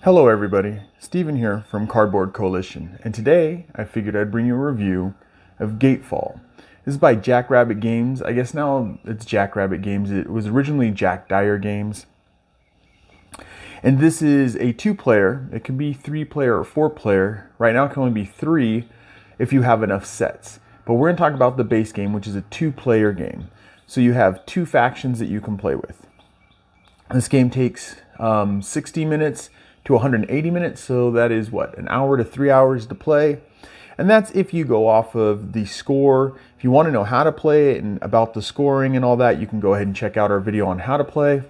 Hello everybody, Steven here from Cardboard Coalition, and today I figured I'd bring you a review of Gatefall. This is by Jack Rabbit Games. I guess now it's Jack Rabbit Games. It was originally Jack Dyer Games. And this is a 2-player. It can be 3-player or 4-player. Right now it can only be 3 if you have enough sets. But we're going to talk about the base game, which is a 2-player game. So you have 2 factions that you can play with. This game takes 60 minutes to 180 minutes, so that is what, an hour to 3 hours to play. And that's if you go off of the score. If you want to know how to play it and about the scoring and all that, you can go ahead and check out our video on how to play.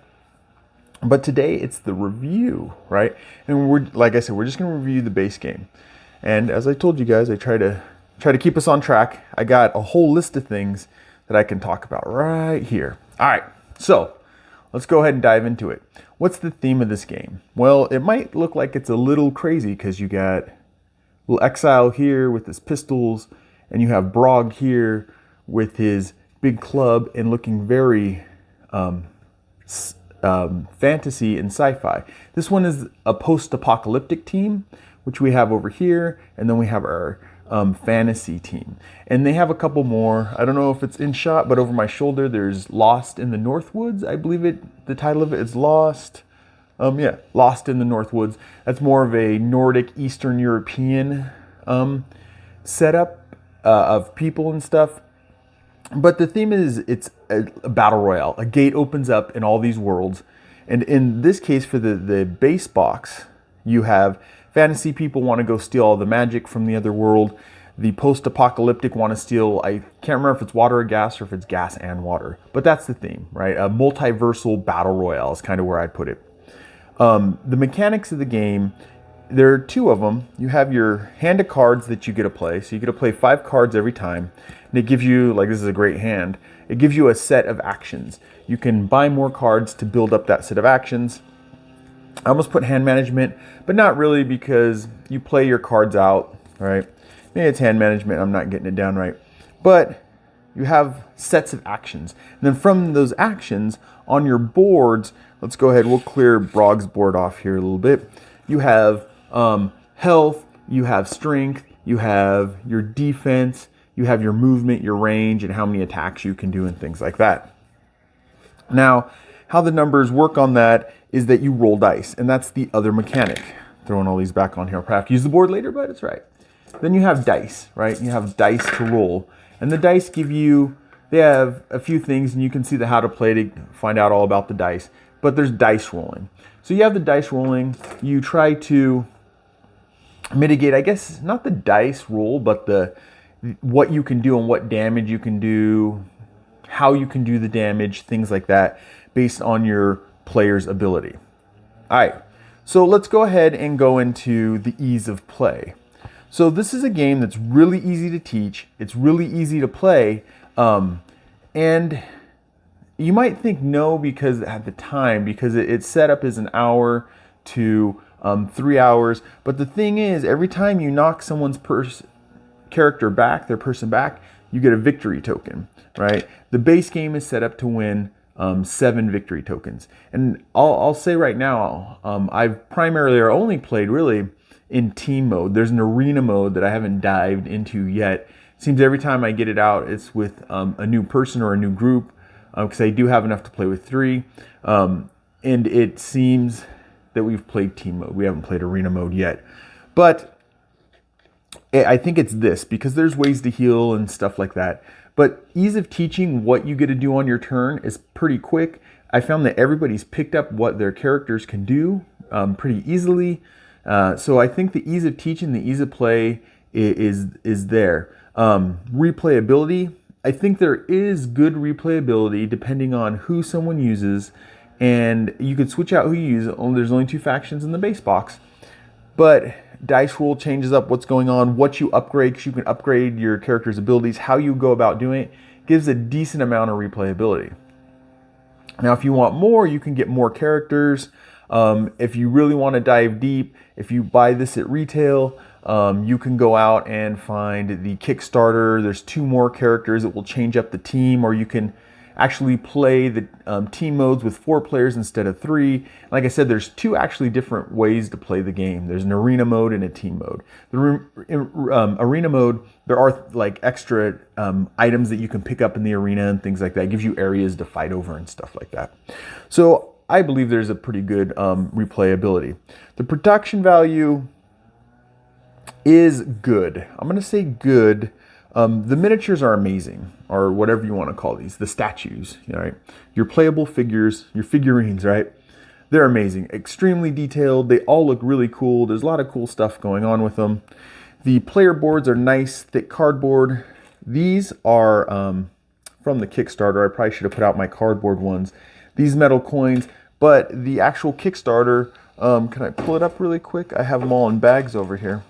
But today it's the review, right? And we're, like I said, we're just going to review the base game. And as I told you guys, I try to keep us on track. I got a whole list of things that I can talk about right here. All right, so let's go ahead and dive into it. What's the theme of this game? Well, it might look like it's a little crazy because you got little Exile here with his pistols, and you have Brog here with his big club and looking very fantasy and sci-fi. This one is a post-apocalyptic team, which we have over here, and then we have our fantasy team. And they have a couple more. I don't know if it's in shot, but over my shoulder there's Lost in the Northwoods. I believe the title of it is Lost. Yeah, Lost in the Northwoods. That's more of a Nordic Eastern European setup of people and stuff. But the theme is it's a battle royale. A gate opens up in all these worlds. And in this case, for the base box, you have fantasy people want to go steal all the magic from the other world. The post-apocalyptic want to steal, I can't remember if it's water or gas, or if it's gas and water. But that's the theme, right? A multiversal battle royale is kind of where I'd put it. The mechanics of the game, there are 2 of them. You have your hand of cards that you get to play. So you get to play 5 cards every time. And it gives you, like, this is a great hand. It gives you a set of actions. You can buy more cards to build up that set of actions. I almost put hand management, but not really, because you play your cards out, right? Maybe it's hand management, I'm not getting it down right. But you have sets of actions. And then from those actions, on your boards, let's go ahead, we'll clear Brog's board off here a little bit. You have health, you have strength, you have your defense, you have your movement, your range, and how many attacks you can do and things like that. Now, how the numbers work on that is that you roll dice, and that's the other mechanic. Throwing all these back on here. I'll probably have to use the board later, but it's right. Then you have dice, right? You have dice to roll. And the dice give you, they have a few things, and you can see the how to play to find out all about the dice. But there's dice rolling. So you have the dice rolling. You try to mitigate, I guess, not the dice roll, but what you can do and what damage you can do, how you can do the damage, things like that, based on your player's ability. All right, so let's go ahead and go into the ease of play. So this is a game that's really easy to teach. It's really easy to play. And you might think no, because at the time, because it's set up as an hour to 3 hours. But the thing is, every time you knock someone's character back, their person back, you get a victory token, right? The base game is set up to win 7 victory tokens. And I'll say right now, I've primarily or only played really in team mode. There's an arena mode that I haven't dived into yet. Seems every time I get it out, it's with a new person or a new group, because I do have enough to play with 3. And it seems that we've played team mode. We haven't played arena mode yet. But I think it's this, because there's ways to heal and stuff like that. But ease of teaching what you get to do on your turn is pretty quick. I found that everybody's picked up what their characters can do pretty easily. So I think the ease of teaching, the ease of play is there. Replayability, I think there is good replayability depending on who someone uses. And you could switch out who you use. There's only 2 factions in the base box. But dice roll changes up what's going on, what you upgrade, because you can upgrade your character's abilities, how you go about doing it, gives a decent amount of replayability. Now, if you want more, you can get more characters. If you really want to dive deep, if you buy this at retail, you can go out and find the Kickstarter. There's 2 more characters that will change up the team, or you can actually play the team modes with 4 players instead of 3. Like I said, there's 2 actually different ways to play the game. There's an arena mode and a team mode. The arena mode, there are like extra items that you can pick up in the arena and things like that. It gives you areas to fight over and stuff like that. So I believe there's a pretty good replayability. The production value is good. I'm going to say good. The miniatures are amazing, or whatever you want to call these, the statues, right? Your playable figures, your figurines, right? They're amazing, extremely detailed. They all look really cool. There's a lot of cool stuff going on with them. The player boards are nice, thick cardboard. These are from the Kickstarter. I probably should have put out my cardboard ones. These metal coins, but the actual Kickstarter, can I pull it up really quick? I have them all in bags over here.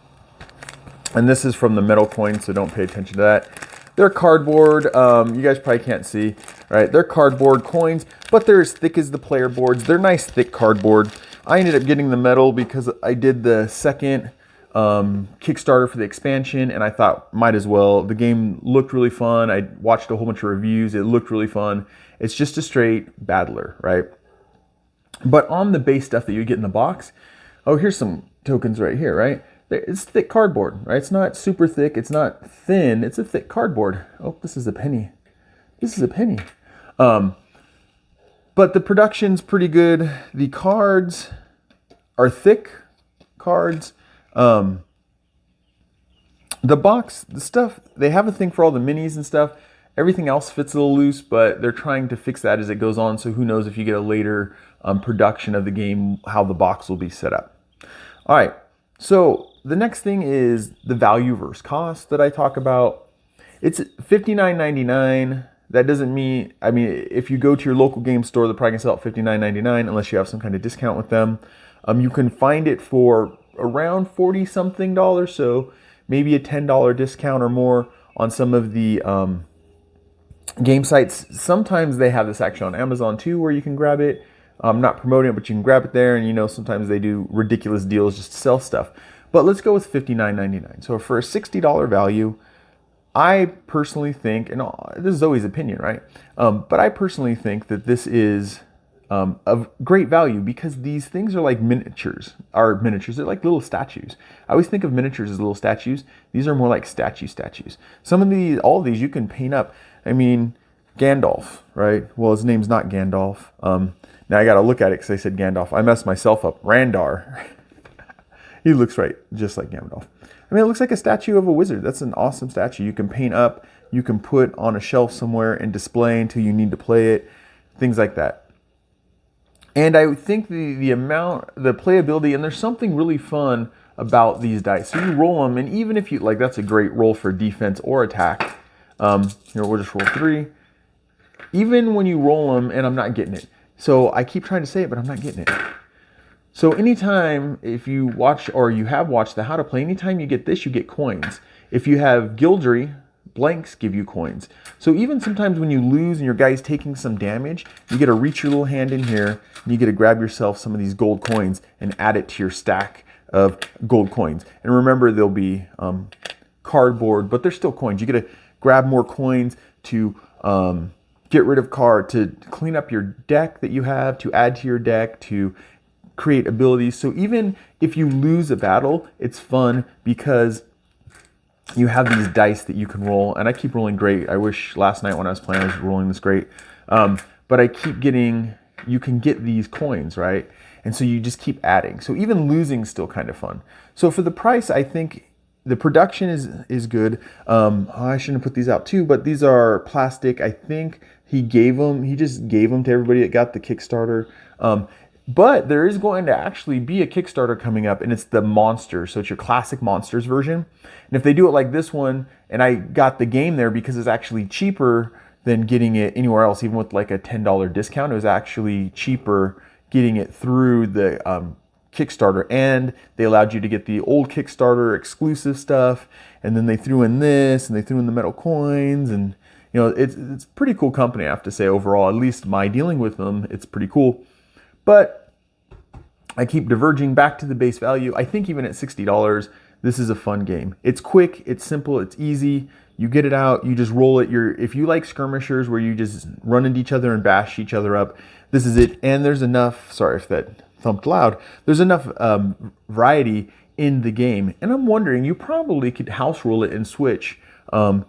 And this is from the metal coins, so don't pay attention to that. They're cardboard. You guys probably can't see, right? They're cardboard coins, but they're as thick as the player boards. They're nice, thick cardboard. I ended up getting the metal because I did the second Kickstarter for the expansion, and I thought might as well. The game looked really fun. I watched a whole bunch of reviews. It looked really fun. It's just a straight battler, right? But on the base stuff that you get in the box, oh, here's some tokens right here, right? It's thick cardboard, right? It's not super thick. It's not thin. It's a thick cardboard. Oh, this is a penny. This is a penny. But the production's pretty good. The cards are thick cards. The box, the stuff, they have a thing for all the minis and stuff. Everything else fits a little loose, but they're trying to fix that as it goes on. So who knows if you get a later production of the game, how the box will be set up. All right. So the next thing is the value versus cost that I talk about. It's $59.99. That doesn't mean, if you go to your local game store, they're probably gonna sell it $59.99 unless you have some kind of discount with them. You can find it for around 40 something dollars, so maybe a $10 discount or more on some of the game sites. Sometimes they have this actually on Amazon too, where you can grab it. I'm not promoting it, but you can grab it there, and sometimes they do ridiculous deals just to sell stuff. But let's go with $59.99. So for a $60 value, I personally think, and this is always opinion, right? But I personally think that this is of great value because these things are like miniatures. They're like little statues. I always think of miniatures as little statues. These are more like statues. All of these you can paint up. Gandalf, right? Well, his name's not Gandalf. Now I got to look at it because I said Gandalf. I messed myself up. Randar. He looks right, just like Gandalf. It looks like a statue of a wizard. That's an awesome statue. You can paint up, you can put on a shelf somewhere and display until you need to play it, things like that. And I think the playability, and there's something really fun about these dice. So you roll them, and even if you, that's a great roll for defense or attack. Here, we'll just roll 3. Even when you roll them, and I'm not getting it. So I keep trying to say it, but I'm not getting it. So anytime, if you watch or you have watched the How to Play, anytime you get this, you get coins. If you have Gildry, blanks give you coins. So even sometimes when you lose and your guy's taking some damage, you get to reach your little hand in here and you get to grab yourself some of these gold coins and add it to your stack of gold coins. And remember, they'll be cardboard, but they're still coins. You get to grab more coins to get rid of to clean up your deck that you have, to add to your deck, to create abilities. So even if you lose a battle, it's fun because you have these dice that you can roll. And I keep rolling great. I wish last night when I was playing, I was rolling this great. But I keep getting, you can get these coins, right? And so you just keep adding. So even losing is still kind of fun. So for the price, I think the production is good. I shouldn't have put these out too, but these are plastic. I think he just gave them to everybody that got the Kickstarter. But there is going to actually be a Kickstarter coming up, and it's the Monsters. So it's your classic Monsters version. And if they do it like this one, and I got the game there because it's actually cheaper than getting it anywhere else, even with like a $10 discount, it was actually cheaper getting it through the Kickstarter, and they allowed you to get the old Kickstarter exclusive stuff, and then they threw in this, and they threw in the metal coins, and it's pretty cool company, I have to say, overall. At least my dealing with them, it's pretty cool. But I keep diverging back to the base value. I think even at $60, this is a fun game. It's quick, it's simple, it's easy. You get it out, you just roll it. If you like skirmishers where you just run into each other and bash each other up, this is it. And there's enough, sorry if that thumped loud, there's enough variety in the game. And I'm wondering, you probably could house rule it and switch some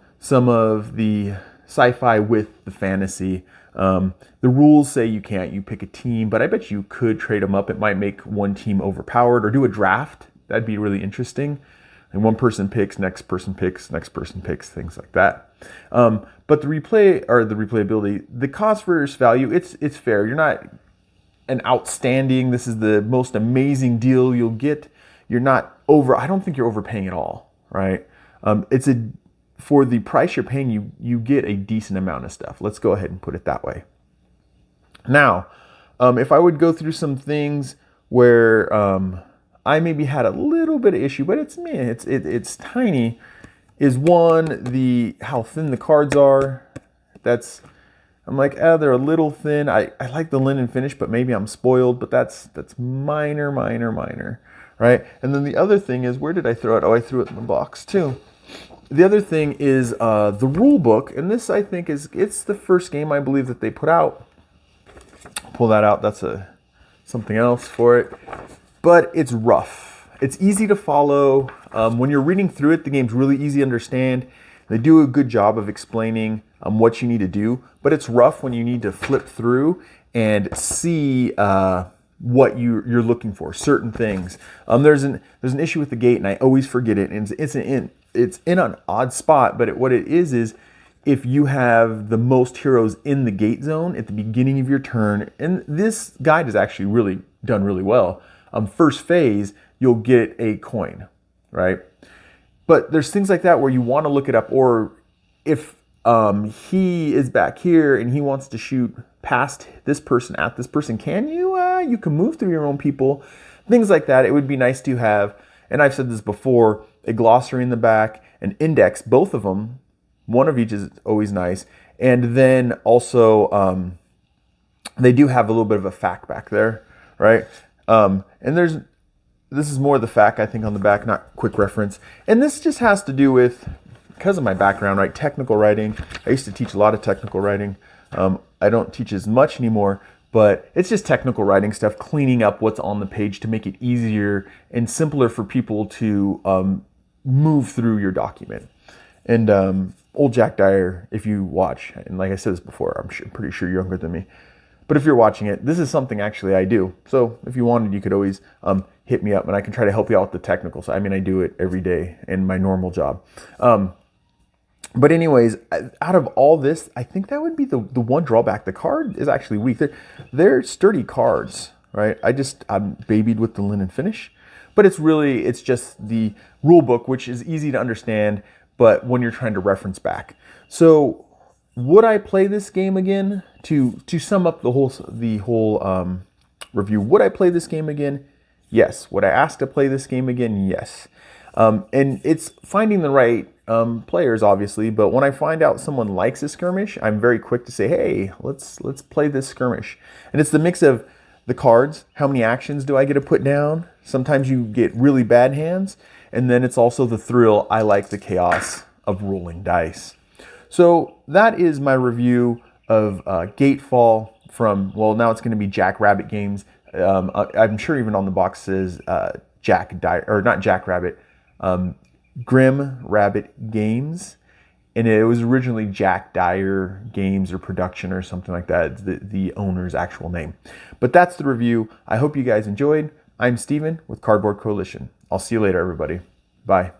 of the sci-fi with the fantasy. The rules say you can't, you pick a team, but I bet you could trade them up. It might make one team overpowered, or do a draft. That'd be really interesting. And one person picks, next person picks, next person picks, things like that. But the replayability, the cost versus value, it's fair. You're not an outstanding, this is the most amazing deal you'll get. You're not I don't think you're overpaying at all, right? For the price you're paying, you get a decent amount of stuff. Let's go ahead and put it that way. Now, if I would go through some things where I maybe had a little bit of issue, but it's tiny, is one, how thin the cards are. I'm like, they're a little thin. I like the linen finish, but maybe I'm spoiled, but that's minor, right? And then the other thing is, where did I throw it? Oh, I threw it in the box too. The other thing is the rule book, and this I think it's the first game I believe that they put out. Pull that out, that's something else for it. But it's rough. It's easy to follow. When you're reading through it, the game's really easy to understand. They do a good job of explaining what you need to do, but it's rough when you need to flip through and see what you're looking for, certain things. There's an issue with the gate, and I always forget it, and it's in an odd spot, but what it is if you have the most heroes in the gate zone at the beginning of your turn, and this guide is actually done really well. First phase, you'll get a coin, right? But there's things like that where you want to look it up, or if he is back here and he wants to shoot past this person at this person, can you? You can move through your own people, things like that. It would be nice to have, and I've said this before, a glossary in the back, an index, both of them, one of each is always nice, and then also they do have a little bit of a fact back there, right? And this is more the fact, I think, on the back, not quick reference. And this just has to do with, because of my background, right? Technical writing. I used to teach a lot of technical writing. I don't teach as much anymore, but it's just technical writing stuff, cleaning up what's on the page to make it easier and simpler for people to move through your document. And old Jack Dyer, if you watch, and like I said this before, I'm pretty sure you're younger than me, but if you're watching it, this is something actually I do. So if you wanted, you could always hit me up, and I can try to help you out with the technical side. I mean, I do it every day in my normal job. But anyways, out of all this, I think that would be the one drawback. The card is actually weak. They're sturdy cards, right? I'm babied with the linen finish, but it's just the rule book, which is easy to understand, but when you're trying to reference back. So would I play this game again? To sum up the whole review, would I play this game again? Yes. Would I ask to play this game again? Yes. And it's finding the right players, obviously, but when I find out someone likes a skirmish, I'm very quick to say, hey, let's play this skirmish. And it's the mix of the cards, how many actions do I get to put down? Sometimes you get really bad hands, and then it's also the thrill. I like the chaos of rolling dice. So that is my review of Gatefall from, well, now it's going to be Jack Rabbit Games. I'm sure even on the box says Grimm Rabbit Games, and it was originally Jack Dyer Games or Production or something like that. It's the owner's actual name. But that's the review. I hope you guys enjoyed. I'm Steven with Cardboard Coalition. I'll see you later, everybody. Bye.